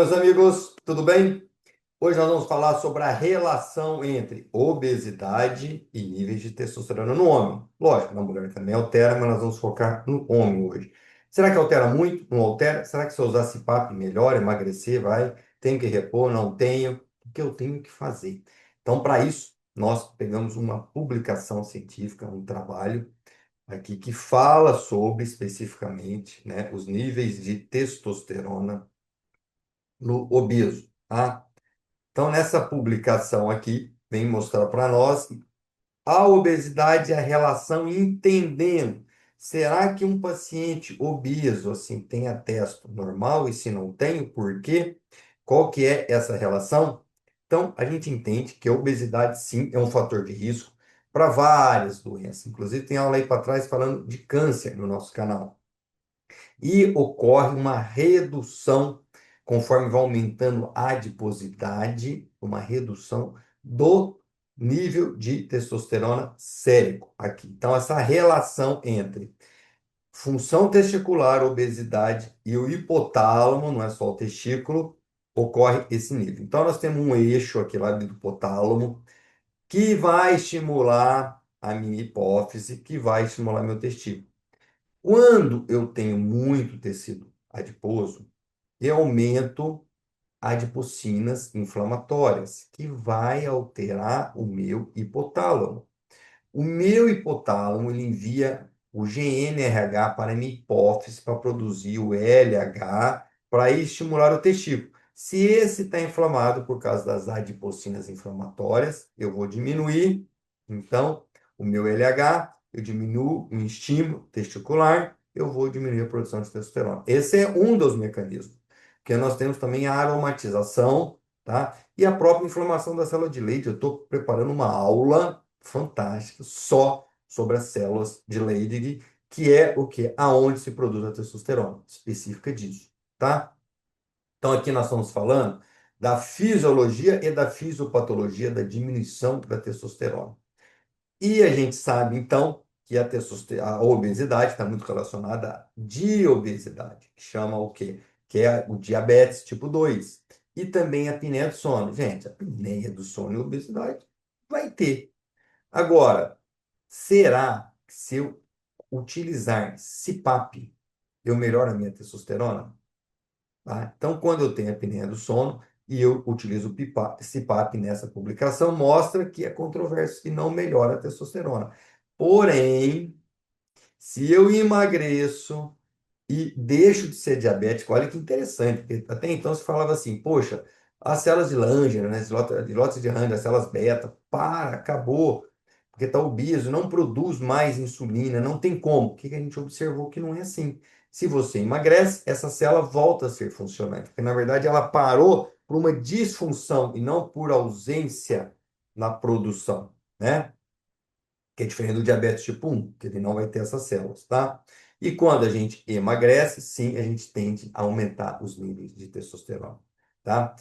meus amigos, tudo bem? Hoje nós vamos falar sobre a relação entre obesidade e níveis de testosterona no homem. Lógico, na mulher também altera, mas nós vamos focar no homem hoje. Será que altera muito? Não altera? Será que se eu usar CPAP melhor, emagrecer, vai? Tenho que repor? Não tenho? O que eu tenho que fazer? Então, para isso, nós pegamos uma publicação científica, um trabalho aqui que fala sobre especificamente, né, os níveis de testosterona no obeso, tá? Então, nessa publicação aqui, vem mostrar para nós a obesidade e a relação entendendo. Será que um paciente obeso, assim, tem a testo normal e se não tem, o porquê? Qual que é essa relação? Então, a gente entende que a obesidade, sim, é um fator de risco para várias doenças. Inclusive, tem aula aí para trás falando de câncer no nosso canal. E ocorre uma redução, conforme vai aumentando a adiposidade, uma redução do nível de testosterona sérico aqui. Então, essa relação entre função testicular, obesidade e o hipotálamo, não é só o testículo, ocorre esse nível. Então, nós temos um eixo aqui lá do hipotálamo que vai estimular a minha hipófise, que vai estimular meu testículo. Quando eu tenho muito tecido adiposo, eu aumento adipocinas inflamatórias, que vai alterar o meu hipotálamo. O meu hipotálamo ele envia o GNRH para a minha hipófise para produzir o LH para estimular o testículo. Se esse está inflamado por causa das adipocinas inflamatórias, eu vou diminuir, então, o meu LH, eu diminuo o estímulo testicular, eu vou diminuir a produção de testosterona. Esse é um dos mecanismos, porque nós temos também a aromatização, tá? E a própria inflamação da célula de Leydig. Eu estou preparando uma aula fantástica só sobre as células de Leydig, que é o que? Aonde se produz a testosterona, específica disso, tá? Então aqui nós estamos falando da fisiologia e da fisiopatologia da diminuição da testosterona. E a gente sabe, então, que a obesidade está muito relacionada à diobesidade, que chama o quê? Que é o diabetes tipo 2. E também a apneia do sono. Gente, a apneia do sono e a obesidade vai ter. Agora, será que se eu utilizar CPAP, eu melhoro a minha testosterona? Tá? Então, quando eu tenho a apneia do sono e eu utilizo o CPAP nessa publicação, mostra que é controverso e não melhora a testosterona. Porém, se eu emagreço e deixo de ser diabético, olha que interessante, porque até então se falava assim, poxa, as células de Langerhans, né, islotes de Langerhans, as células beta, acabou, porque está obeso, não produz mais insulina, não tem como. O que que a gente observou que não é assim. Se você emagrece, essa célula volta a ser funcionante, porque na verdade ela parou por uma disfunção e não por ausência na produção, né? Que é diferente do diabetes tipo 1, que ele não vai ter essas células, tá? E quando a gente emagrece, sim, a gente tende a aumentar os níveis de testosterona, tá?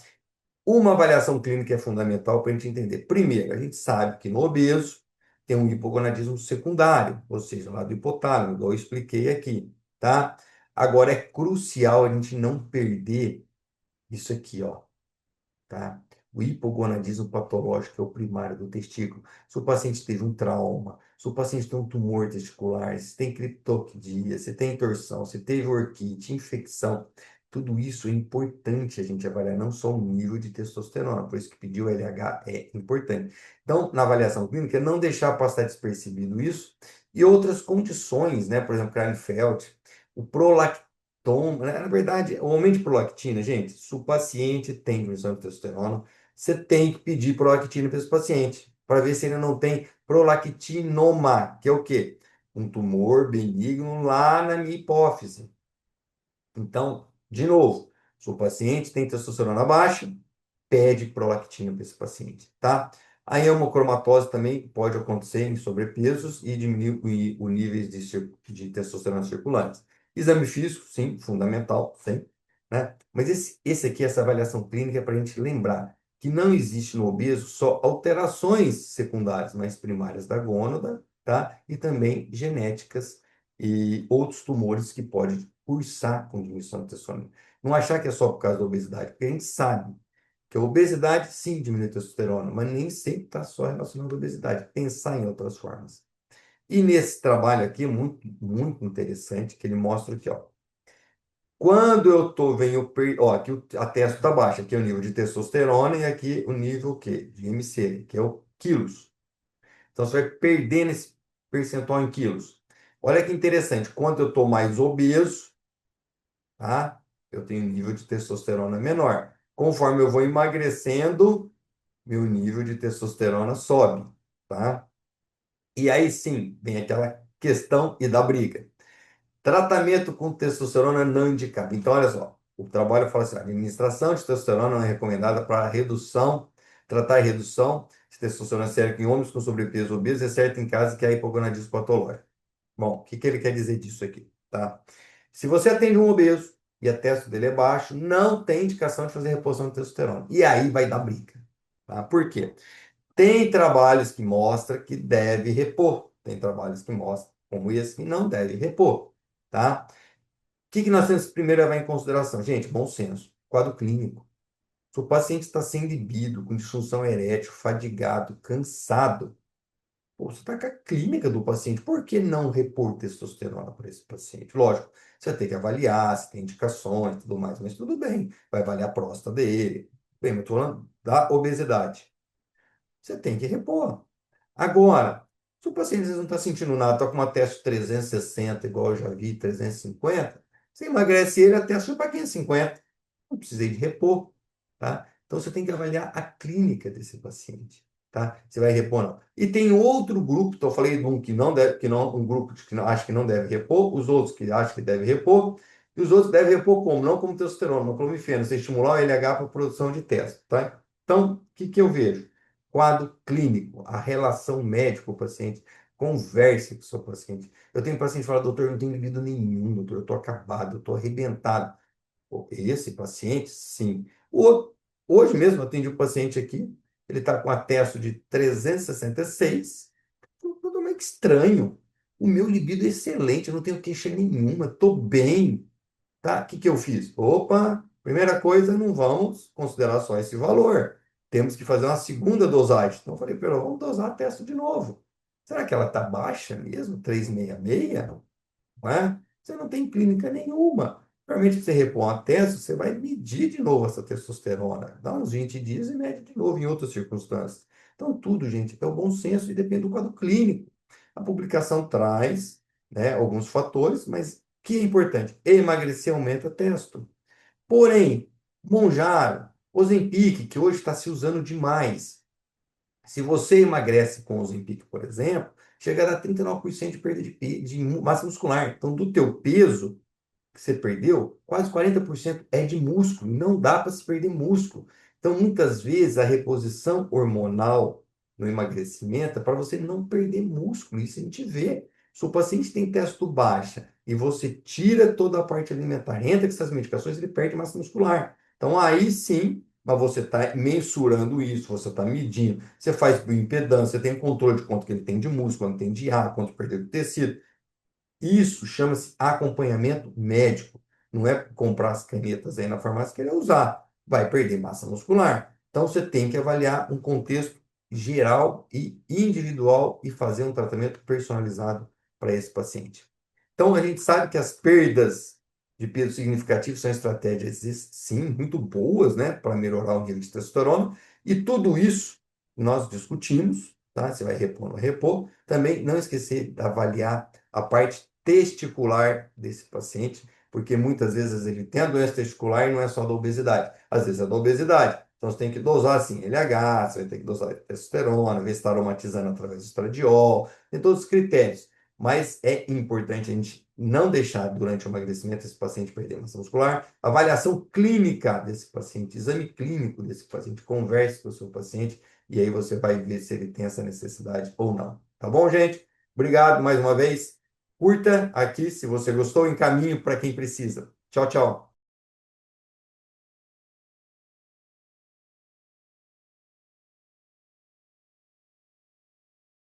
Uma avaliação clínica é fundamental para a gente entender. Primeiro, a gente sabe que no obeso tem um hipogonadismo secundário, ou seja, lá do hipotálamo, igual eu expliquei aqui, tá? Agora, é crucial a gente não perder isso aqui, ó, tá? O hipogonadismo patológico é o primário do testículo. Se o paciente teve um trauma, se o paciente tem um tumor testicular, se tem criptoquidia, se tem torção, se teve orquite, infecção, tudo isso é importante a gente avaliar, não só o nível de testosterona, por isso que pedir o LH é importante. Então, na avaliação clínica, não deixar passar despercebido isso e outras condições, né? Por exemplo, Klinefelter, o prolactina né? Na verdade, o aumento de prolactina, gente, se o paciente tem diminuição de testosterona, você tem que pedir prolactina para esse paciente, para ver se ele não tem prolactinoma, que é o quê? Um tumor benigno lá na minha hipófise. Então, de novo, se o paciente tem testosterona baixa, pede prolactina para esse paciente, tá? A hemocromatose também pode acontecer em sobrepesos e diminuir o níveis de testosterona circulantes. Exame físico, sim, fundamental, sim, né? Mas esse aqui, essa avaliação clínica, é para a gente lembrar que não existe no obeso só alterações secundárias, mas primárias da gônada, tá? E também genéticas e outros tumores que podem cursar com diminuição de testosterona. Não achar que é só por causa da obesidade, porque a gente sabe que a obesidade sim diminui a testosterona, mas nem sempre está só relacionado à obesidade. Pensar em outras formas. E nesse trabalho aqui, muito, muito interessante, que ele mostra aqui, ó. Quando eu tô, venho, ó, aqui a testo está baixa, aqui é o nível de testosterona e aqui o nível o quê? De MC, que é o quilos. Então você vai perdendo esse percentual em quilos. Olha que interessante, quando eu estou mais obeso, tá? Eu tenho um nível de testosterona menor. Conforme eu vou emagrecendo, meu nível de testosterona sobe, tá? E aí sim, vem aquela questão e da briga. Tratamento com testosterona não indicado. Então, olha só, o trabalho fala assim, a administração de testosterona não é recomendada para tratar a redução de testosterona sérica em homens com sobrepeso obeso, exceto em casos que há hipogonadismo patológico. Bom, o que que ele quer dizer disso aqui, tá? Se você atende um obeso e a testo dele é baixo, não tem indicação de fazer reposição de testosterona. E aí vai dar briga, tá? Por quê? Tem trabalhos que mostram que deve repor. Tem trabalhos que mostram, como esse, que não deve repor, tá? O que que nós temos que primeiro levar em consideração? Gente, bom senso. Quadro clínico. Se o paciente está sem libido, com disfunção erétil, fadigado, cansado, pô, você está com a clínica do paciente. Por que não repor testosterona para esse paciente? Lógico, você tem que avaliar se tem indicações e tudo mais, mas tudo bem. Vai avaliar a próstata dele. Bem, mas estou falando da obesidade. Você tem que repor. Agora, se o paciente às vezes não está sentindo nada, está com uma teste 360, igual eu já vi, 350, você emagrece ele até para 550. Não precisei de repor, tá? Então você tem que avaliar a clínica desse paciente, tá? Você vai repor ou não. E tem outro grupo, então eu falei de um que não deve, que não, um grupo que não, acha que não deve repor, os outros que acham que deve repor, e os outros devem repor como? Não como testosterona, mas clomifeno, você estimular o LH para a produção de testo, tá? Então, o que que eu vejo? Quadro clínico, a relação médico-paciente, converse com o seu paciente. Eu tenho paciente que fala, doutor, eu não tenho libido nenhum, doutor, eu estou acabado, eu estou arrebentado. Pô, esse paciente, sim. Hoje mesmo eu atendi um paciente aqui, ele está com atesto de 366, totalmente estranho. O meu libido é excelente, eu não tenho queixa nenhuma, estou bem. Tá? O que que eu fiz? Opa, primeira coisa, não vamos considerar só esse valor. Temos que fazer uma segunda dosagem. Então, eu falei, pero, vamos dosar a testa de novo. Será que ela está baixa mesmo? 366? Não é? Você não tem clínica nenhuma. Normalmente, você repõe a testa, você vai medir de novo essa testosterona. Dá uns 20 dias e mede de novo em outras circunstâncias. Então, tudo, gente, é o bom senso e depende do quadro clínico. A publicação traz, né, alguns fatores, mas o que é importante? Emagrecer aumenta testo. Porém, Monjaro, Ozempic, que hoje está se usando demais. Se você emagrece com Ozempic, por exemplo, chega a dar 39% de perda de massa muscular. Então, do teu peso que você perdeu, quase 40% é de músculo. Não dá para se perder músculo. Então, muitas vezes, a reposição hormonal no emagrecimento é para você não perder músculo. Isso a gente vê. Se o paciente tem testo baixa e você tira toda a parte alimentar, entra com essas medicações, ele perde massa muscular. Então, aí sim, mas você está mensurando isso, você está medindo, você faz bioimpedância, você tem controle de quanto que ele tem de músculo, quanto tem de ar, quanto perdeu de tecido. Isso chama-se acompanhamento médico. Não é comprar as canetas aí na farmácia e querer usar. Vai perder massa muscular. Então você tem que avaliar um contexto geral e individual e fazer um tratamento personalizado para esse paciente. Então a gente sabe que as perdas de peso significativo são estratégias, sim, muito boas, né, para melhorar o nível de testosterona. E tudo isso nós discutimos, tá? Você vai repor, não repor. Também não esquecer de avaliar a parte testicular desse paciente, porque muitas vezes ele tem a doença testicular e não é só da obesidade, às vezes é da obesidade. Então você tem que dosar assim, LH, você vai ter que dosar testosterona, ver se está aromatizando através do estradiol, tem todos os critérios. Mas é importante a gente não deixar durante o emagrecimento esse paciente perder massa muscular. Avaliação clínica desse paciente, exame clínico desse paciente, converse com o seu paciente e aí você vai ver se ele tem essa necessidade ou não. Tá bom, gente? Obrigado mais uma vez. Curta aqui se você gostou, encaminhe para quem precisa. Tchau, tchau.